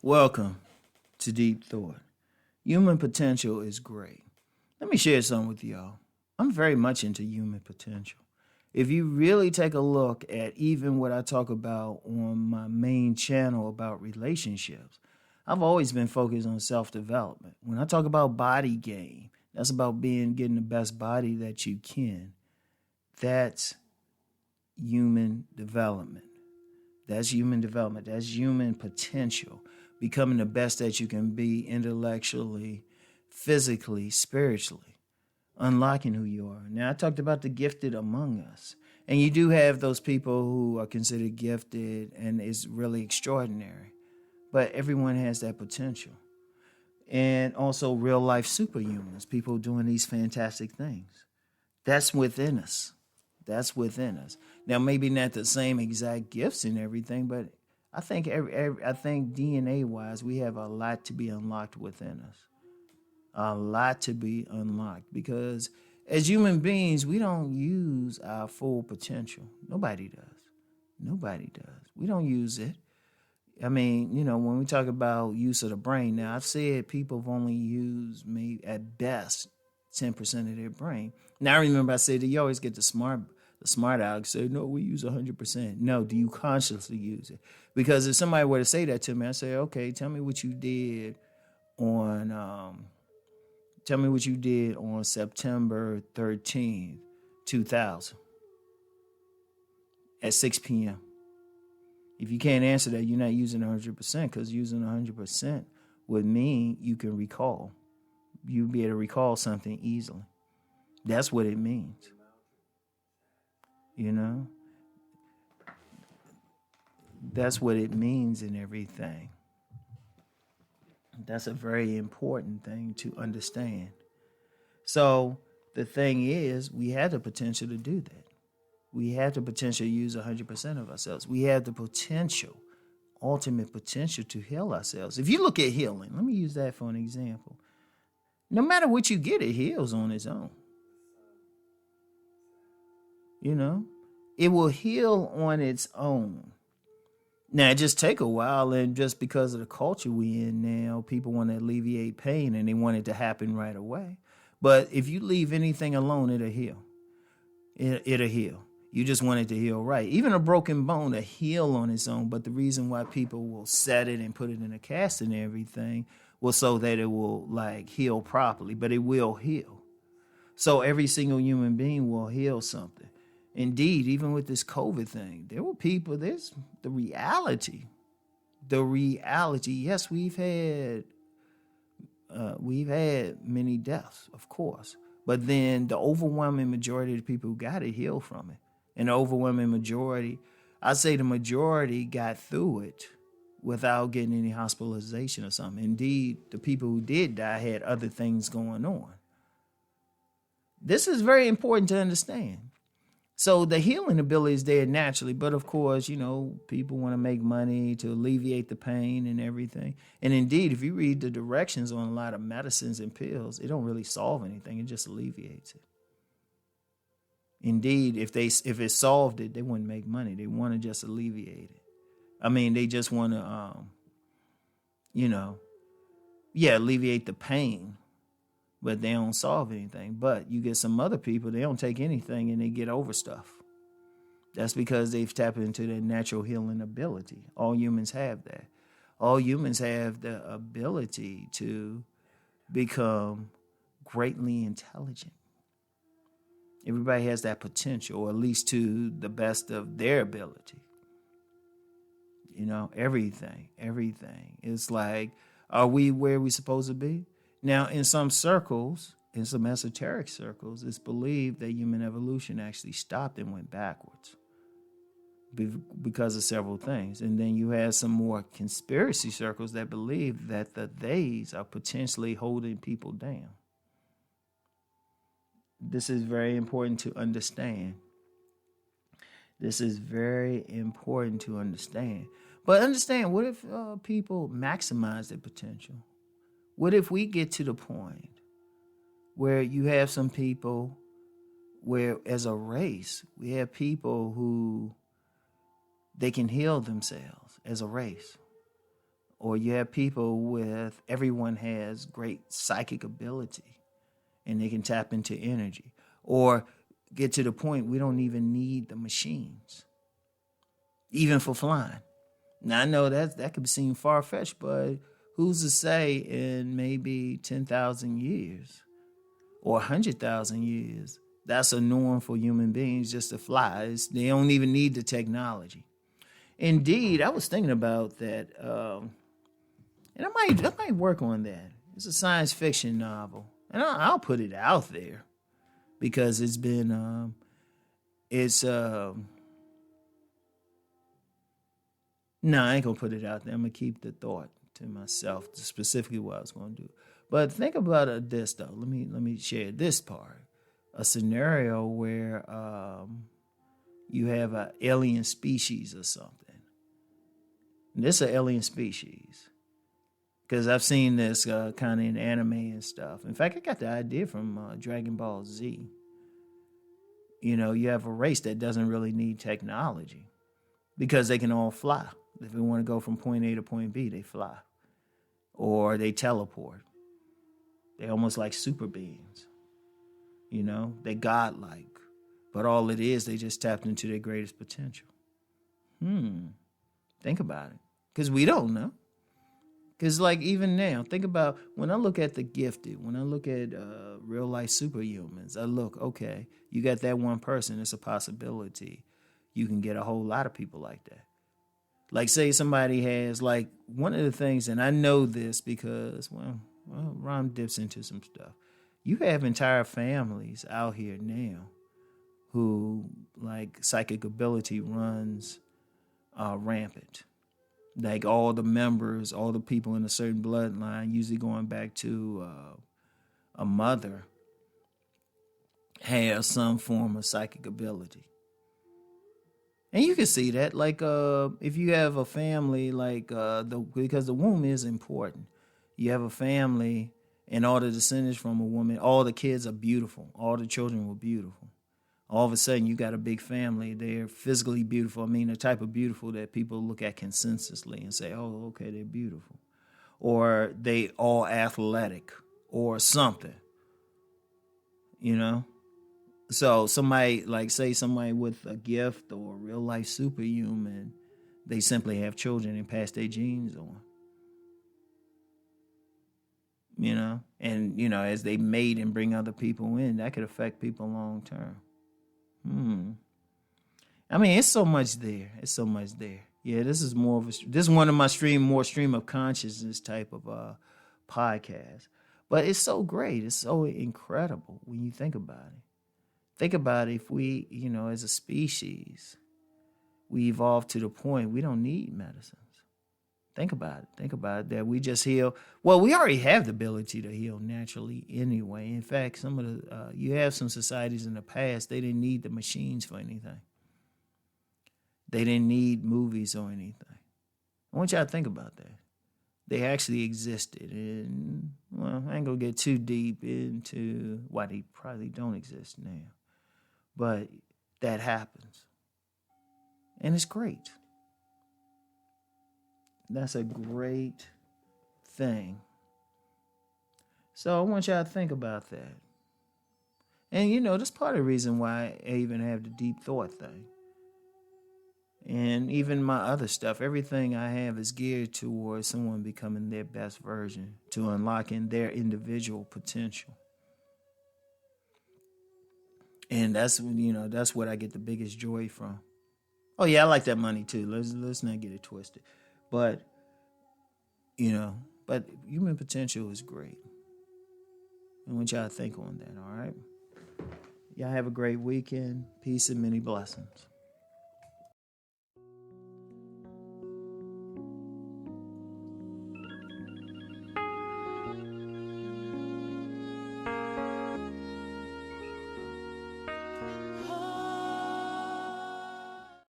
Welcome to Deep Thought. Human potential is great. Let me share something with y'all. I'm very much into human potential. If you really take a look at even what I talk about on my main channel about relationships, I've always been focused on self-development. When I talk about body game, that's about getting the best body that you can. That's human development. That's human development. That's human potential. Becoming the best that you can be intellectually, physically, spiritually. Unlocking who you are. Now, I talked about the gifted among us. And you do have those people who are considered gifted and it's really extraordinary. But everyone has that potential. And also real life superhumans, people doing these fantastic things. That's within us. That's within us. Now, maybe not the same exact gifts and everything, but I think I think DNA wise, we have a lot to be unlocked within us. A lot to be unlocked because as human beings, we don't use our full potential. Nobody does. Nobody does. We don't use it. I mean, when we talk about use of the brain, now I've said people have only used maybe at best 10% of their brain. Now I remember I said that you always get the smart alex say, no, we use 100%. No, do you consciously use it? Because if somebody were to say that to me, I say, okay, tell me what you did on September 13th, 2000 at 6 p.m. If you can't answer that, you're not using 100% because using 100% would mean you can recall. You'll be able to recall something easily. That's what it means. That's what it means in everything. That's a very important thing to understand. So the thing is, we have the potential to do that. We have the potential to use 100% of ourselves. We have the potential, ultimate potential to heal ourselves. If you look at healing, let me use that for an example. No matter what you get, it heals on its own. It will heal on its own. Now, it just take a while, and just because of the culture we in now, people want to alleviate pain, and they want it to happen right away. But if you leave anything alone, it'll heal. It'll heal. You just want it to heal right. Even a broken bone will heal on its own, but the reason why people will set it and put it in a cast and everything will so that it will heal properly, but it will heal. So every single human being will heal something. Indeed, even with this COVID thing, there were people, there's the reality. Yes, we've had many deaths, of course. But then the overwhelming majority of the people who got it healed from it. And the overwhelming majority, I'd say the majority got through it without getting any hospitalization or something. Indeed, the people who did die had other things going on. This is very important to understand. So the healing ability is there naturally, but of course, people want to make money to alleviate the pain and everything. And indeed, if you read the directions on a lot of medicines and pills, it don't really solve anything. It just alleviates it. Indeed, if it solved it, they wouldn't make money. They want to just alleviate it. I mean, they just want to, alleviate the pain. But they don't solve anything. But you get some other people, they don't take anything and they get over stuff. That's because they've tapped into their natural healing ability. All humans have that. All humans have the ability to become greatly intelligent. Everybody has that potential, or at least to the best of their ability. Everything. It's like, are we where we're supposed to be? Now, in some circles, in some esoteric circles, it's believed that human evolution actually stopped and went backwards because of several things. And then you have some more conspiracy circles that believe that the theys are potentially holding people down. This is very important to understand. But understand, what if people maximize their potential? What if we get to the point where you have some people where, as a race, we have people who they can heal themselves as a race? Or you have people with, everyone has great psychic ability and they can tap into energy. Or get to the point we don't even need the machines, even for flying. Now, I know that could seem far-fetched, but who's to say in maybe 10,000 years or 100,000 years, that's a norm for human beings just to fly. They don't even need the technology. Indeed, I was thinking about that, and I might work on that. It's a science fiction novel, and I'll put it out there because it's been, no, I ain't gonna put it out there. I'm gonna keep the thought to myself, specifically what I was gonna do. But think about this though. Let me share this part. A scenario where you have an alien species or something. And this is an alien species. Because I've seen this kind of in anime and stuff. In fact, I got the idea from Dragon Ball Z. You know, you have a race that doesn't really need technology because they can all fly. If they want to go from point A to point B, they fly. Or they teleport. They're almost like super beings. You know, they godlike. But all it is, they just tapped into their greatest potential. Think about it. Because we don't know. Because like even now, think about when I look at the gifted, when I look at real life superhumans, I look, okay, you got that one person, it's a possibility. You can get a whole lot of people like that. Like say somebody has like one of the things, and I know this because, well, Rom dips into some stuff. You have entire families out here now who like psychic ability runs rampant. Like all the members, all the people in a certain bloodline, usually going back to a mother, have some form of psychic ability. And you can see that, like, if you have a family, like, because the womb is important. You have a family, and all the descendants from a woman, all the kids are beautiful. All the children were beautiful. All of a sudden, you got a big family. They're physically beautiful. I mean, the type of beautiful that people look at consensusly and say, oh, okay, they're beautiful. Or they all athletic or something, you know? So somebody, like say somebody with a gift or a real life superhuman, they simply have children and pass their genes on. You know? And, you know, as they mate and bring other people in, that could affect people long term. I mean, it's so much there. It's so much there. Yeah, this is more of this is one of my stream of consciousness type of podcast. But it's so great. It's so incredible when you think about it. Think about it, if we, you know, as a species, we evolved to the point we don't need medicines. Think about it. Think about it, that we just heal. Well, we already have the ability to heal naturally anyway. In fact, some of the you have some societies in the past, they didn't need the machines for anything. They didn't need movies or anything. I want y'all to think about that. They actually existed. And, well, I ain't going to get too deep into why they probably don't exist now. But that happens. And it's great. That's a great thing. So I want y'all to think about that. And, you know, that's part of the reason why I even have the deep thought thing. And even my other stuff, everything I have is geared towards someone becoming their best version, to unlocking their individual potential. And that's, you know, that's what I get the biggest joy from. Oh yeah, I like that money too. Let's not get it twisted. But, you know, but human potential is great. I want y'all to think on that, all right? Y'all have a great weekend. Peace and many blessings.